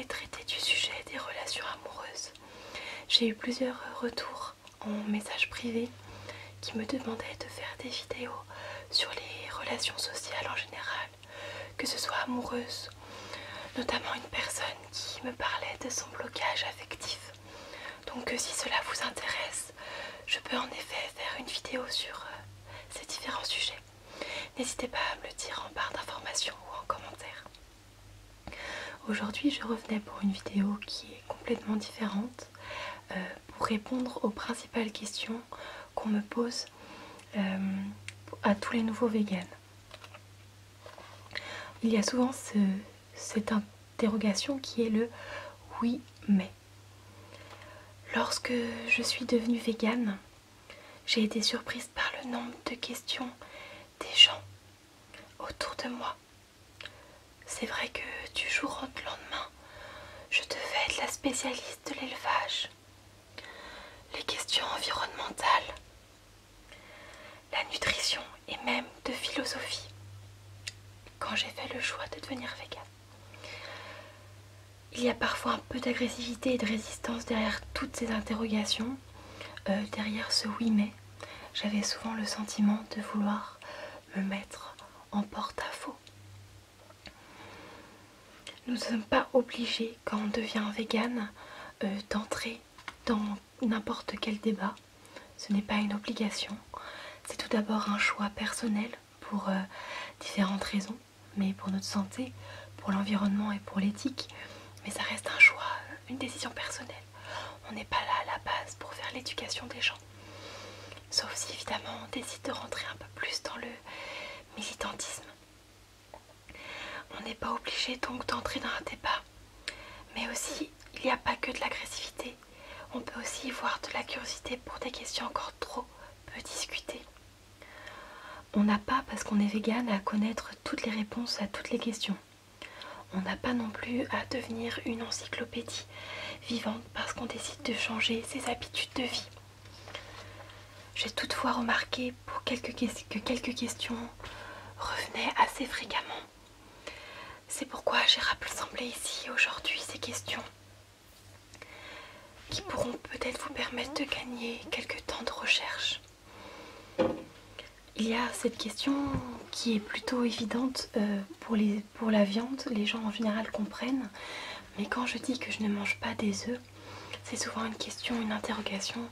traiter du sujet des relations amoureuses. J'ai eu plusieurs retours en message privé qui me demandaient de faire des vidéos sur les relations sociales en général, que ce soit amoureuse, notamment une personne qui me parlait de son blocage affectif. Donc si cela vous intéresse, je peux en effet faire une vidéo sur ces différents sujets. N'hésitez pas à me le dire en barre d'informations ou en commentaire. Aujourd'hui, je revenais pour une vidéo qui est complètement différente pour répondre aux principales questions qu'on me pose à tous les nouveaux véganes. Il y a souvent cette interrogation qui est le « oui, mais ». Lorsque je suis devenue végane, j'ai été surprise par le nombre de questions des gens autour de moi. C'est vrai que du jour au lendemain, je devais être la spécialiste de l'élevage, les questions environnementales, la nutrition et même de philosophie, quand j'ai fait le choix de devenir végane. Il y a parfois un peu d'agressivité et de résistance derrière toutes ces interrogations, derrière ce oui mais. J'avais souvent le sentiment de vouloir me mettre en porte-à-faux. Nous ne sommes pas obligés, quand on devient végane, d'entrer dans n'importe quel débat. Ce n'est pas une obligation. C'est tout d'abord un choix personnel pour différentes raisons, mais pour notre santé, pour l'environnement et pour l'éthique. Mais ça reste un choix, une décision personnelle. On n'est pas là à la base pour faire l'éducation des gens. Sauf si évidemment on décide de rentrer un peu plus dans le militantisme. On n'est pas obligé donc d'entrer dans un débat. Mais aussi, il n'y a pas que de l'agressivité. On peut aussi y voir de la curiosité pour des questions encore trop peu discutées. On n'a pas, parce qu'on est végane, à connaître toutes les réponses à toutes les questions. On n'a pas non plus à devenir une encyclopédie vivante parce qu'on décide de changer ses habitudes de vie. J'ai toutefois remarqué que quelques questions revenaient assez fréquemment. C'est pourquoi j'ai rassemblé ici aujourd'hui ces questions qui pourront peut-être vous permettre de gagner quelques temps de recherche. Il y a cette question qui est plutôt évidente pour la viande, les gens en général comprennent, mais quand je dis que je ne mange pas des œufs, c'est souvent une question, une interrogation,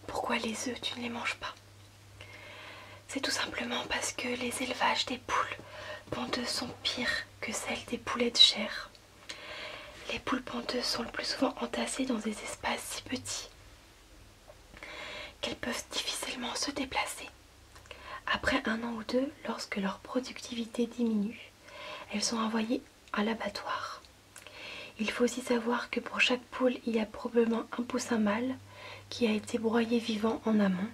pourquoi les œufs tu ne les manges pas? C'est tout simplement parce que les élevages des poules pondeuses sont pires que celles des poulets de chair. Les poules pondeuses sont le plus souvent entassées dans des espaces si petits qu'elles peuvent difficilement se déplacer. Après 1 an ou 2, lorsque leur productivité diminue, elles sont envoyées à l'abattoir. Il faut aussi savoir que pour chaque poule, il y a probablement un poussin mâle qui a été broyé vivant en amont,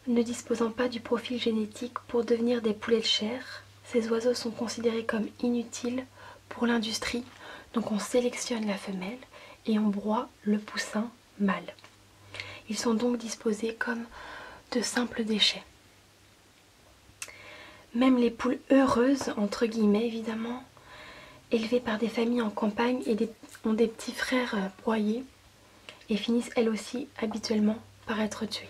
ne disposant pas du profil génétique pour devenir des poulets de chair. Ces oiseaux sont considérés comme inutiles pour l'industrie, donc on sélectionne la femelle et on broie le poussin mâle. Ils sont donc disposés comme de simples déchets. Même les poules heureuses, entre guillemets évidemment, élevées par des familles en campagne et ont des petits frères broyés et finissent elles aussi habituellement par être tuées.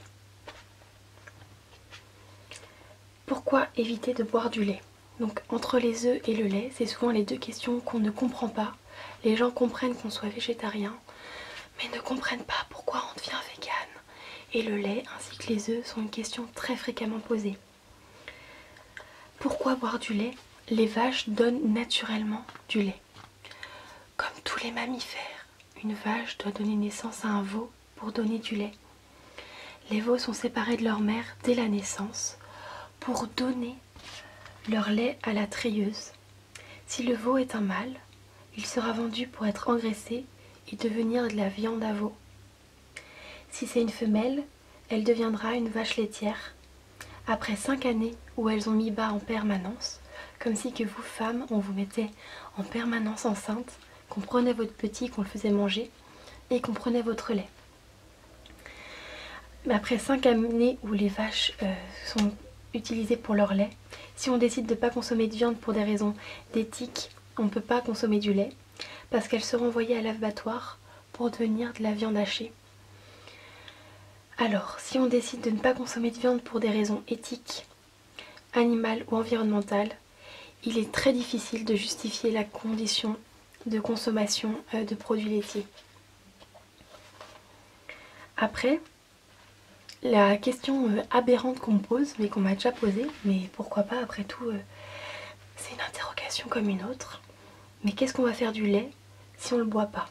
Pourquoi éviter de boire du lait? Donc entre les œufs et le lait, c'est souvent les deux questions qu'on ne comprend pas. Les gens comprennent qu'on soit végétarien, mais ne comprennent pas pourquoi on devient végane. Et le lait ainsi que les œufs sont une question très fréquemment posée. Pourquoi boire du lait? Les vaches donnent naturellement du lait. Comme tous les mammifères, une vache doit donner naissance à un veau pour donner du lait. Les veaux sont séparés de leur mère dès la naissance pour donner leur lait à la treilleuse. Si le veau est un mâle, il sera vendu pour être engraissé et devenir de la viande à veau. Si c'est une femelle, elle deviendra une vache laitière. Après 5 années où elles ont mis bas en permanence, comme si que vous, femmes, on vous mettait en permanence enceinte, qu'on prenait votre petit, qu'on le faisait manger, et qu'on prenait votre lait. Mais après 5 années où les vaches sont utilisées pour leur lait, si on décide de ne pas consommer de viande pour des raisons d'éthique on ne peut pas consommer du lait parce qu'elles seront envoyées à l'abattoir pour devenir de la viande hachée. Alors, si on décide de ne pas consommer de viande pour des raisons éthiques, animales ou environnementales, il est très difficile de justifier la condition de consommation de produits laitiers. Après, la question aberrante qu'on me pose, mais qu'on m'a déjà posée, mais pourquoi pas après tout, c'est une interrogation comme une autre. Mais qu'est-ce qu'on va faire du lait si on ne le boit pas?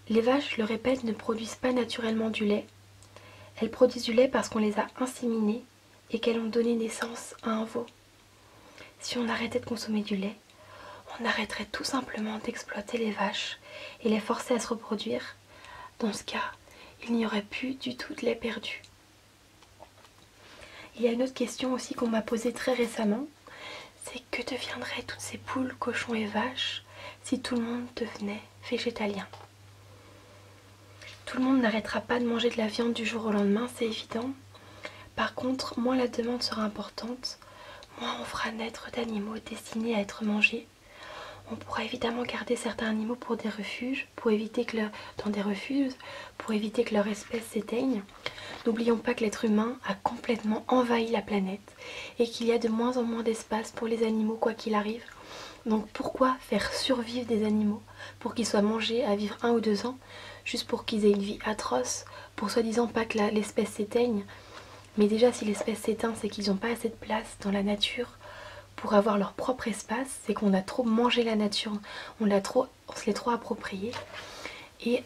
Les vaches, je le répète, ne produisent pas naturellement du lait. Elles produisent du lait parce qu'on les a inséminées et qu'elles ont donné naissance à un veau. Si on arrêtait de consommer du lait, on arrêterait tout simplement d'exploiter les vaches et les forcer à se reproduire. Dans ce cas, il n'y aurait plus du tout de lait perdu. Il y a une autre question aussi qu'on m'a posée très récemment, c'est que deviendraient toutes ces poules, cochons et vaches si tout le monde devenait végétalien? Tout le monde n'arrêtera pas de manger de la viande du jour au lendemain, c'est évident. Par contre, moins la demande sera importante, moins on fera naître d'animaux destinés à être mangés. On pourra évidemment garder certains animaux pour des refuges, pour éviter que leur espèce s'éteigne. N'oublions pas que l'être humain a complètement envahi la planète et qu'il y a de moins en moins d'espace pour les animaux quoi qu'il arrive. Donc pourquoi faire survivre des animaux pour qu'ils soient mangés à vivre 1 ou 2 ans, juste pour qu'ils aient une vie atroce, pour soi-disant pas que l'espèce s'éteigne? Mais déjà si l'espèce s'éteint, c'est qu'ils n'ont pas assez de place dans la nature pour avoir leur propre espace, c'est qu'on a trop mangé la nature, on se l'est trop approprié. Et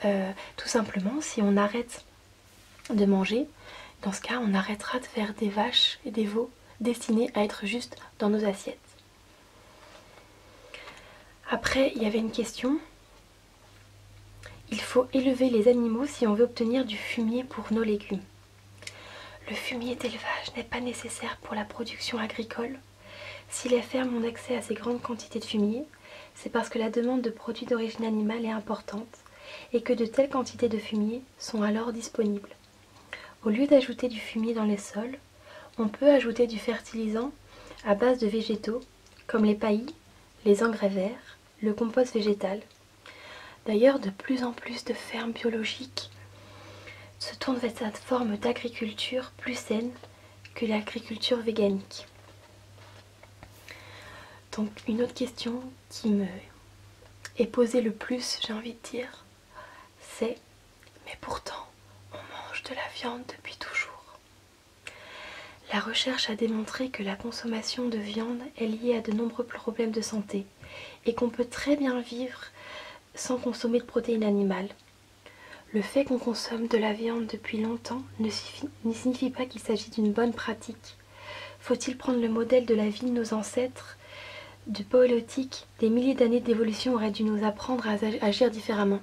tout simplement, si on arrête de manger, dans ce cas, on arrêtera de faire des vaches et des veaux destinés à être juste dans nos assiettes. Après, il y avait une question. Il faut élever les animaux si on veut obtenir du fumier pour nos légumes. Le fumier d'élevage n'est pas nécessaire pour la production agricole. Si les fermes ont accès à ces grandes quantités de fumier, c'est parce que la demande de produits d'origine animale est importante et que de telles quantités de fumier sont alors disponibles. Au lieu d'ajouter du fumier dans les sols, on peut ajouter du fertilisant à base de végétaux comme les paillis, les engrais verts, le compost végétal. D'ailleurs, de plus en plus de fermes biologiques se tournent vers cette forme d'agriculture plus saine que l'agriculture véganique. Donc une autre question qui me est posée le plus, j'ai envie de dire, c'est « mais pourtant, on mange de la viande depuis toujours ». La recherche a démontré que la consommation de viande est liée à de nombreux problèmes de santé et qu'on peut très bien vivre sans consommer de protéines animales. Le fait qu'on consomme de la viande depuis longtemps ne signifie pas qu'il s'agit d'une bonne pratique. Faut-il prendre le modèle de la vie de nos ancêtres du Paléolithique? Des milliers d'années d'évolution auraient dû nous apprendre à agir différemment.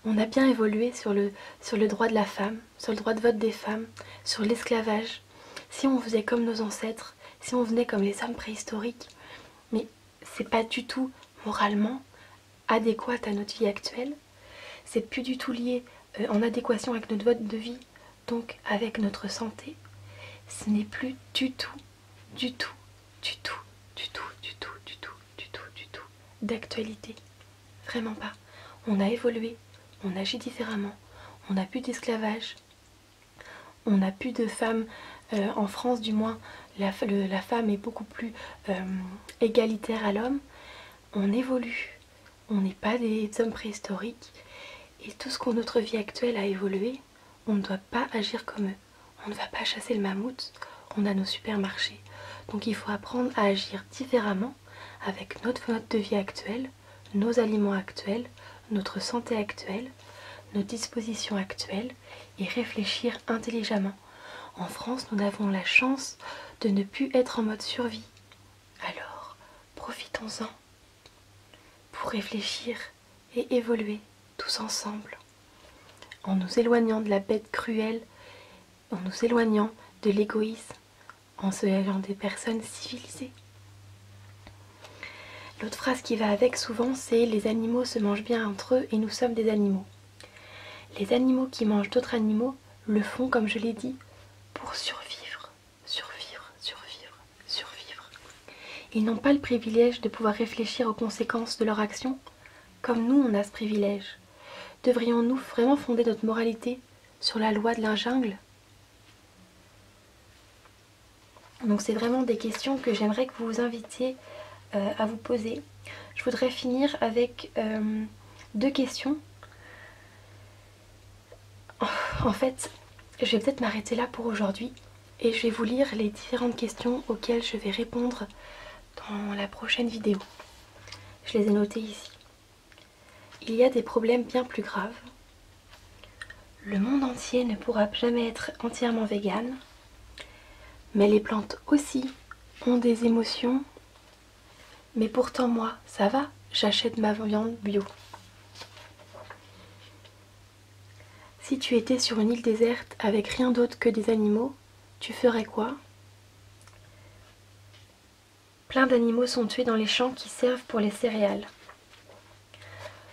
On a bien évolué sur le droit de la femme, sur le droit de vote des femmes, sur l'esclavage. Si on faisait comme nos ancêtres, si on venait comme les hommes préhistoriques, mais c'est pas du tout moralement adéquat à notre vie actuelle. C'est plus du tout lié en adéquation avec notre mode de vie, donc avec notre santé. Ce n'est plus du tout d'actualité. Vraiment pas. On a évolué, on agit différemment, on n'a plus d'esclavage, on n'a plus de femmes, en France du moins, la femme est beaucoup plus égalitaire à l'homme. On évolue, on n'est pas des hommes préhistoriques et tout ce que notre vie actuelle a évolué, on ne doit pas agir comme eux. On ne va pas chasser le mammouth, on a nos supermarchés. Donc il faut apprendre à agir différemment avec notre mode de vie actuel, nos aliments actuels, notre santé actuelle, nos dispositions actuelles et réfléchir intelligemment. En France, nous avons la chance de ne plus être en mode survie. Alors, profitons-en pour réfléchir et évoluer tous ensemble, en nous éloignant de la bête cruelle, en nous éloignant de l'égoïsme, en se éloignant des personnes civilisées. L'autre phrase qui va avec souvent, c'est « les animaux se mangent bien entre eux et nous sommes des animaux ». Les animaux qui mangent d'autres animaux le font, comme je l'ai dit, pour survivre. Ils n'ont pas le privilège de pouvoir réfléchir aux conséquences de leurs actions, comme nous on a ce privilège. Devrions-nous vraiment fonder notre moralité sur la loi de la jungle? Donc c'est vraiment des questions que j'aimerais que vous vous invitiez à vous poser. Je voudrais finir avec 2 questions. En fait, je vais peut-être m'arrêter là pour aujourd'hui et je vais vous lire les différentes questions auxquelles je vais répondre dans la prochaine vidéo. Je les ai notées ici. Il y a des problèmes bien plus graves. Le monde entier ne pourra jamais être entièrement vegan, mais les plantes aussi ont des émotions. Mais pourtant moi, ça va, j'achète ma viande bio. Si tu étais sur une île déserte avec rien d'autre que des animaux, tu ferais quoi? Plein d'animaux sont tués dans les champs qui servent pour les céréales.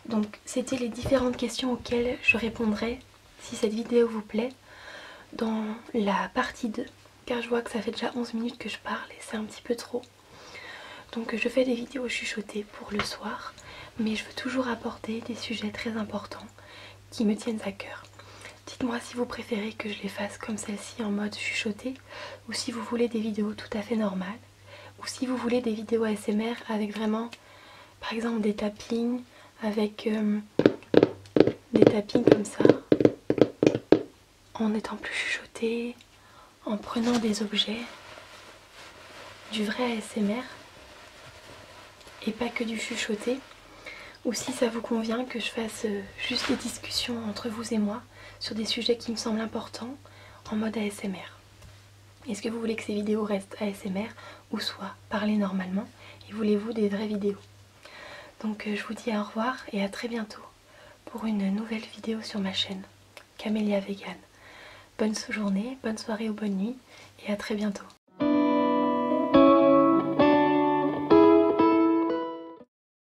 Donc c'était les différentes questions auxquelles je répondrai, si cette vidéo vous plaît, dans la partie 2. Car je vois que ça fait déjà 11 minutes que je parle et c'est un petit peu trop. Donc je fais des vidéos chuchotées pour le soir, mais je veux toujours aborder des sujets très importants qui me tiennent à cœur. Dites-moi si vous préférez que je les fasse comme celle-ci en mode chuchoté, ou si vous voulez des vidéos tout à fait normales, ou si vous voulez des vidéos ASMR avec vraiment, par exemple des tappings, avec des tappings comme ça, en étant plus chuchoté, en prenant des objets, du vrai ASMR, et pas que du chuchoté, ou si ça vous convient que je fasse juste des discussions entre vous et moi sur des sujets qui me semblent importants en mode ASMR. Est-ce que vous voulez que ces vidéos restent ASMR ou soit parler normalement, et voulez-vous des vraies vidéos? Donc je vous dis au revoir et à très bientôt pour une nouvelle vidéo sur ma chaîne Camélia Vegan. Bonne journée, bonne soirée ou bonne nuit et à très bientôt.